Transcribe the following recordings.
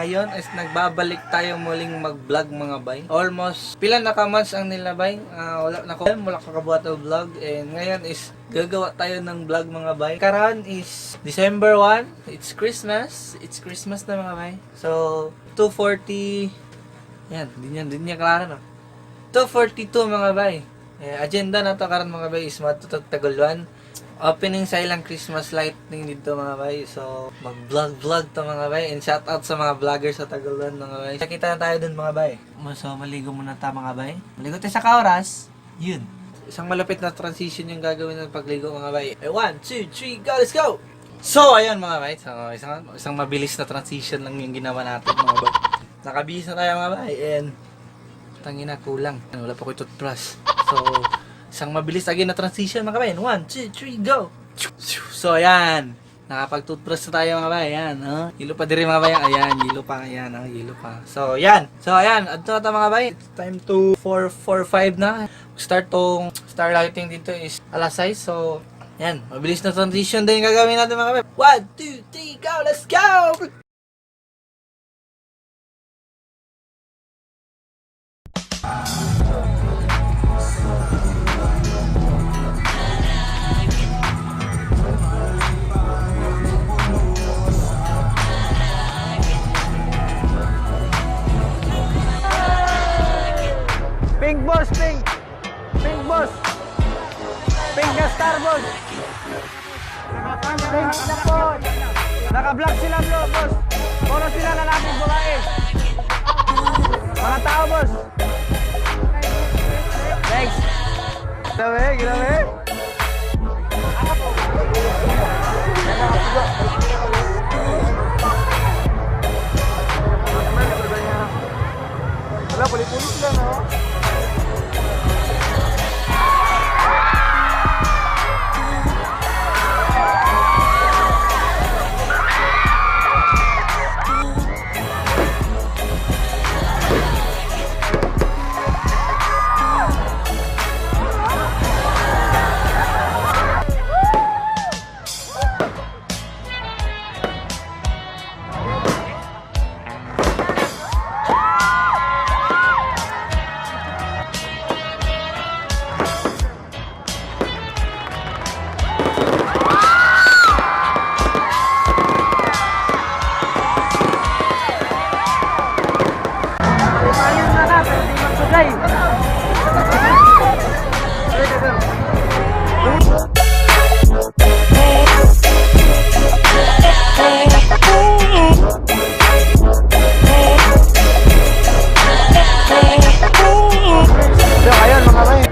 ngayon is nagbabalik tayo muling mag-vlog mga bay. Almost pila na ka-months ang nilabay. Wala kakabuhat ng vlog. And ngayon is gagawa tayo ng vlog mga bay. Karan is December 1. It's Christmas. It's Christmas na mga bay. So 2:40. Yan, din niya klaro no. 2:42 mga bay. Agenda na to karon mga bay is matutagtagulwan. Opening sa ilang Christmas lighting dito mga bay. So, mag-vlog to mga bay. And shout out sa mga vloggers sa Taguluan mga bay. Nakita na tayo dun mga bay. So, maligo muna tayo mga bay. Maligo tayo sa kauras. Yun. Isang malapit na transition yung gagawin ng pagligo mga bay. 1, 2, 3, go! Let's go! So, ayun mga bay. So, isang mabilis na transition lang yung ginawa natin mga bay. Nakabihis na tayo mga bay. And, tangina kulang. Wala pa ko toothbrush. So, isang mabilis again na transition mga kabayan. 1, 2, 3, go! So, ayan. Nakapag-toothbrush na tayo mga kabayan. Ayan, Hilo pa din mga kabayan. Ayan, hilo pa. Ayan, hilo pa. So, ayan. Adto na tayo mga kabayan. It's time to 4:45 na. Start lighting dito is alas 6. So, ayan. Mabilis na transition din yung gagawin natin mga kabayan. 1, 2, 3, go! Let's go! Pink boss, pink! Pink boss! Pink na star boss! Pink na po! Naka-block sila bro, boss! Puro sila lalaki babae! Mga tao, boss! Next! Grabe, grabe! Wala, puli-puli sila, no?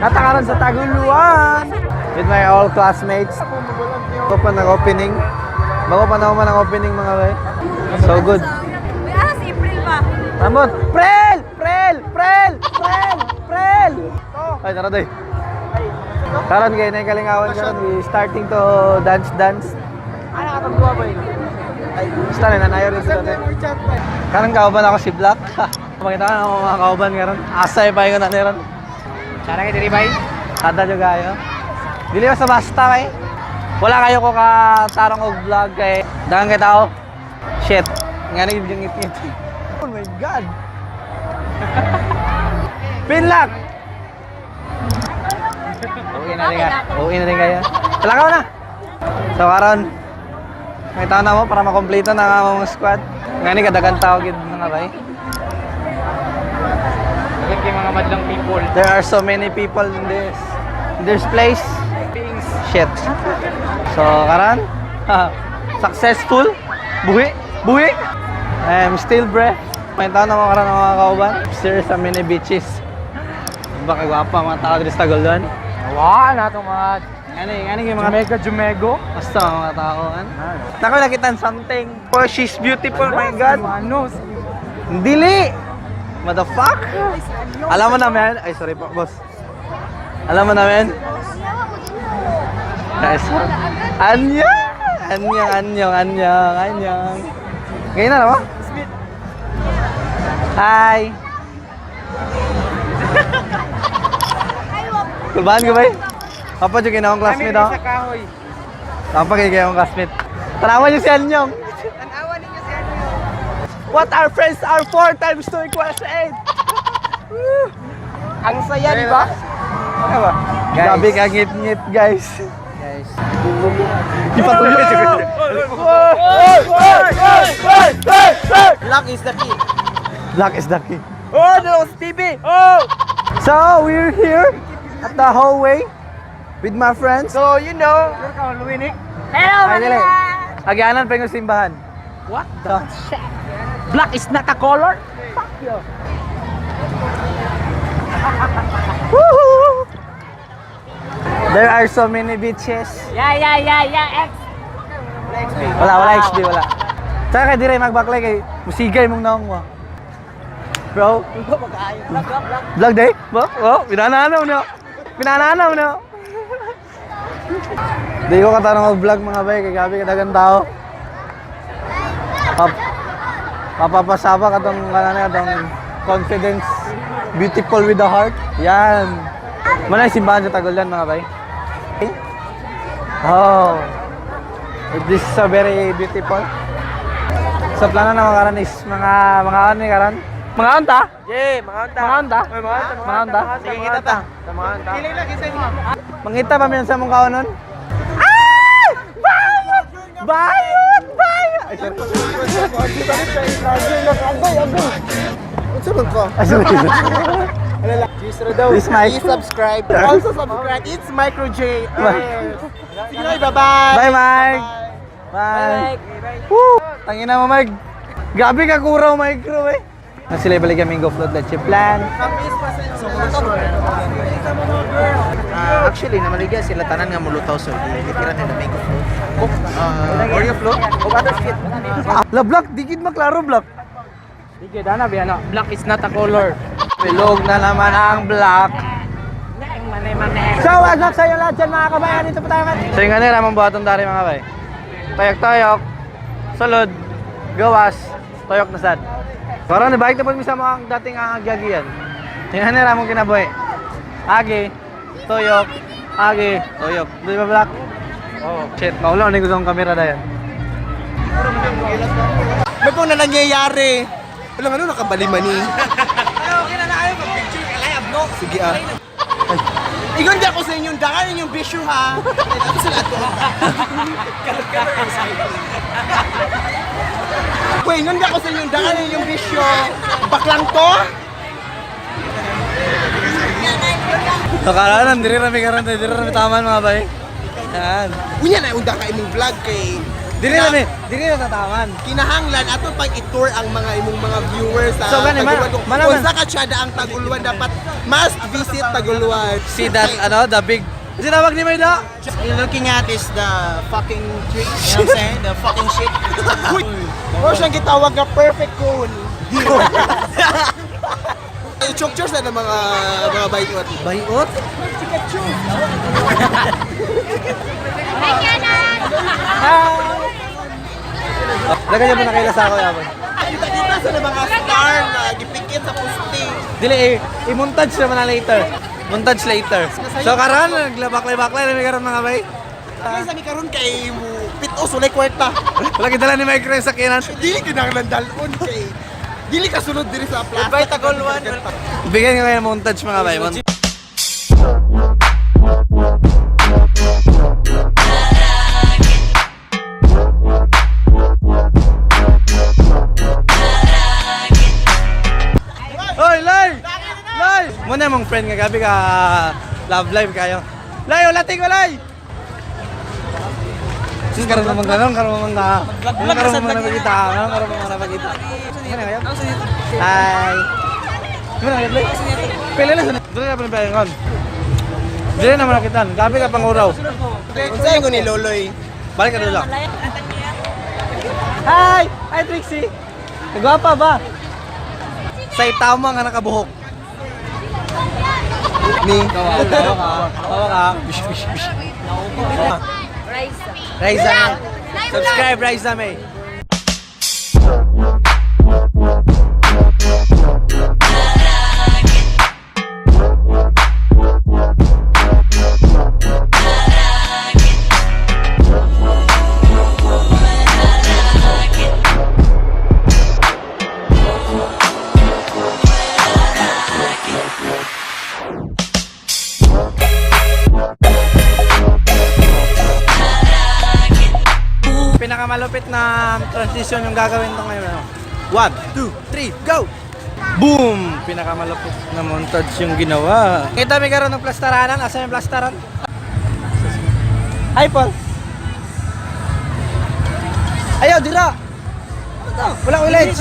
Natakaran sa Taguluan with my all classmates. Bago pa nag-opening. Bago pa naman ang opening mga bay. So good. Alas April pa. Tamot! Prel! Prel! Prel! Prel! Prel! Ay, tara doy. Karon kayo na yung kalingawan karon. We starting to dance. Ano katagduwa ba yun? Ay, basta na nanayo rin sila. Karon kauban ako si Black. Makita ka na mga kauban karon. Asay pa yung naniran. Sana kayo diri bay? Sada nyo kayo? Dili ba sa basta bay? Wala kayo ko katarong og vlog kay dagang kay tao. Shit. Nga na yung ngit-ngit. Oh my God! Pinlock! Uwi na rin kayo. Talakaw na! So karon, may tao na mo para makompleto na ang mga squad. Nga ni kadagan tao gid mga bay. Mga madlang people. There are so many people in this place. Shit. So, karan, successful. Buhi. I'm still breath. May tao na mga karan ng mga kauban. Upstairs sa many beaches. Baka gwapa mga tao dito sa Taguluan. Wala na itong mga... Ano yung mga... Jumego. Basta mga tao. Naku, nakitan something. Oh, she's beautiful, my God. Dili! Motherfuck! Alam mo namin? Ay, sorry po, boss. Alam mo namin? Guys, anyong. Ngayon na naman? Hi! Kulbahan ka ba eh? Papa, dyan kayo na akong classmate ako. Papa, kayo akong classmate. Tanawan niyo si Anyong. What our friends are 4 times 2 equals 8. Ang saya, di ba? Ano ba? Guys. Gabi ka ngit-ngit, guys. Guys. Ipatuloy. Luck is the key. Luck is the key. Oh, no, Stevie! Oh! So, we're here at the hallway with my friends. So, you know, Hello, Ay, dili. Manila! Agyanan pa yung simbahan. what the black is not a color? Woohoo! There are so many beaches. Yeah, X. Wala XD, wala. Tsaka kay dire magbaklay kay musigay mong naong mo. Bro, vlog day? Ba? Oh, pinananaw na. Pinananaw na. Di ko katanong mag-vlog mga bay, kay gabi kadagang tao. Papapasaba ka tong kanana, confidence, beautiful with the heart. Yan. Manay simbahan sa Tagulan mga bay. Oh. This is so very beautiful. So plano na makaran is mga ano ni karan? Mga anta? Yeah, mga anta. Mga anta? Mga anta. Mga anta? Sige, kita ta. Mga anta. Mangita pa miyan sa mong kaonon? Ay! Bayot! Bayot! Bayot! Ay, sorry. Unsa man ko? Ay, sorry. Cheese daw. This mic. Please subscribe. Also subscribe. It's Micro J. Sige na, bye-bye. Bye, Mike! Bye! Woo! Tangina mo, Mike. Gabi ka kuraw, micro eh. Na sila balik kami Go Float Leche Plan. Actually, namaligya sila tanan nga mulutaw so titira nila mango float. Oreo float. O other shit. La Black, digid maklaro Black. Sige, dana biya black is not a color. Bilog na naman ang Black. So, what's up sa inyo lahat dyan mga kabayan? Dito po tayo man. So, yung ganun, ramang buhatong dari mga bay. Toyok-toyok, sulod, gawas, toyok na sad. Parang nabalik na po sa mga dating agyagian. Yung ganun, ramang kinabuhi. Agi, toyok, agi, toyok. Di ba Black? Oh, shit. Maulaw na yung gusto kong kamera na yan. May po na nangyayari. Walang ano, nakabaliman ni. Sige ah. Igon di ako sa inyong dangan inyong bisyo ha. Ito sila ito. Wait, igon di ako sa inyong dangan inyong bisyo. Baklang to? Nakalanan, diri rami karan, diri rami taman mga bay. Yan. Unya na unda ka imong vlog kay Diri rami na tataman. kinahanglan ato pag i-tour ang mga imong mga viewers sa So, gani, Taguluan. Kung sa katsada ang Taguluan dapat must visit Taguluan. See that, the big... Kasi tawag ni Mayda? You're looking at is the fucking tree, you know what I'm saying? The fucking shit. Uy! Or siyang gitawag na perfect cone. Chok-chok na ng mga bayot. Bayot? Dagan niya ba nakailas ako yapon? Kita-kita sa mga star na gipikit sa pusti. Dili i-montage naman na later. Montage later. So karon naglabak-labak na may karon mga bay. Kaya sa ni karon kay mo pitos ulay kwarta. Wala gidala ni Mike sa kinan. Dili kinahanglan dalon kay dili ka sunod diri sa plaza. Goodbye Taguluan. Bigyan nga kayo ng montage mga bay. Hoy, Lay! Lay! Muna mong friend nga gabi ka love live kayo. Lay, ulating ko, Lay! Sis, karoon naman karoon naman ka. Karoon naman napagkita. Karoon naman napagkita. Ano kayo? Hi! Ano kayo, Lay? Pili na sa doon ka pa ng bayan kon. Dili naman nakitan. Gabi ka pang uraw. Unsay ko ni Loloy? Balik ka doon lang. Hi! Hi, Trixie! Nagwapa ba? Sa itama nga nakabuhok. Ni. Tawa ka. Tawa ka. Bish, bish, bish. Raisa. Subscribe, Raisa May. transition yung gagawin to ngayon. 1, 2, 3, go! Boom! Pinakamalapit na montage yung ginawa. Kita may karoon ng plastaranan. Asa yung plastaran? Hi, Paul! Ayaw, dira! Ano? Wala ko lights!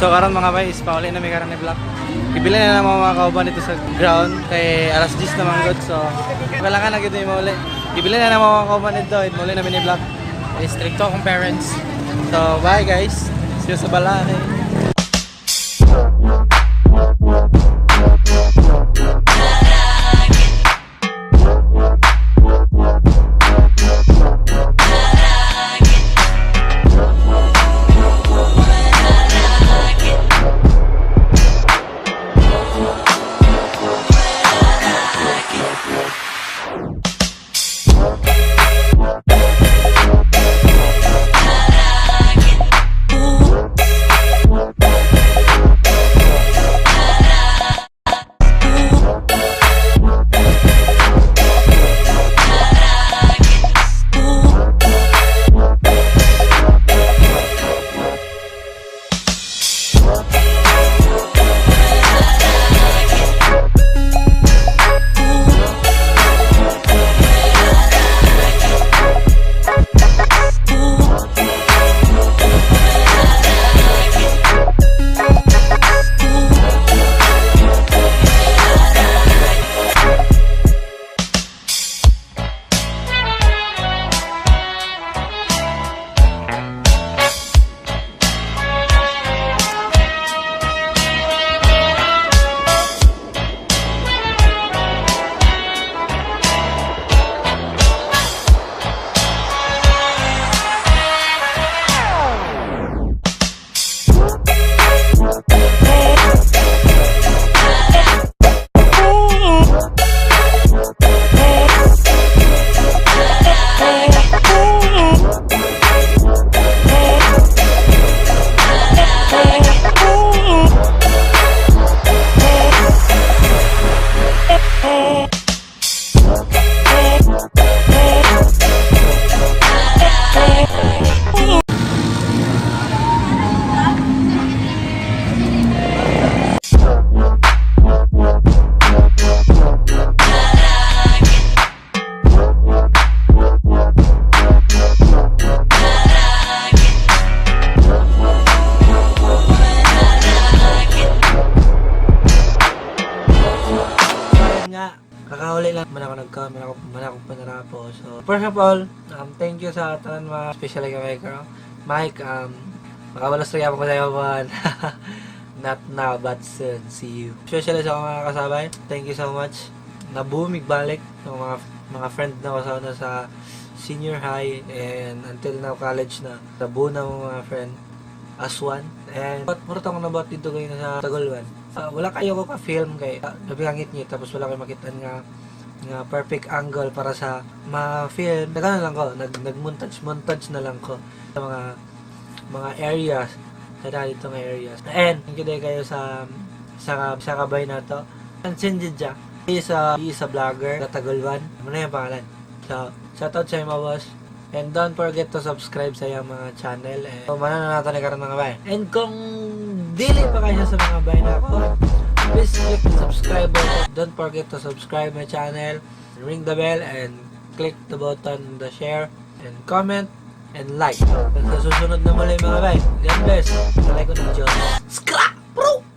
So karon mga bay, is pauli na may karon ni Black. Ibili na naman mga kauban dito sa ground kay alas 10 na manggod. So kailangan na gid ni mauli. Ibili na naman mga kauban dito, mauli na ni Black. Stricto akong parents. So bye guys. See you sa balay. Kakahuli lang man ako man ako panarapo. So first of all, thank you sa tanan mga especially kay Mike. Makabalos rin ako sa iyo man. Not now but soon. See you. Especially sa mga kasabay, thank you so much. Nabumig balik ng mga friend na ko sa senior high and until now college na. Nabuo na mga friend as one. And mura tong nabot dito kayo sa Tagolwan. Wala kayo ko ka-film kay nabihangit niyo tapos wala kayo makita nga perfect angle para sa ma-film. Nagano lang ko, nag-montage na lang ko sa mga areas, sa dito nga areas. And thank you kayo sa kabay na to. Pansin dyan sa vlogger sa Tagolwan. Ano na yung pangalan? So, shoutout sa mga boss. And don't forget to subscribe sa iyang mga channel. And manananato na karon mga bay. And kung dili pa kayo sa mga bay na ako, please click the subscribe button. Don't forget to subscribe my channel, ring the bell, and click the button, the share, and comment, and like. At sa susunod na muli mga bay, God bless. Like ko ng Diyos. Skra! Bro!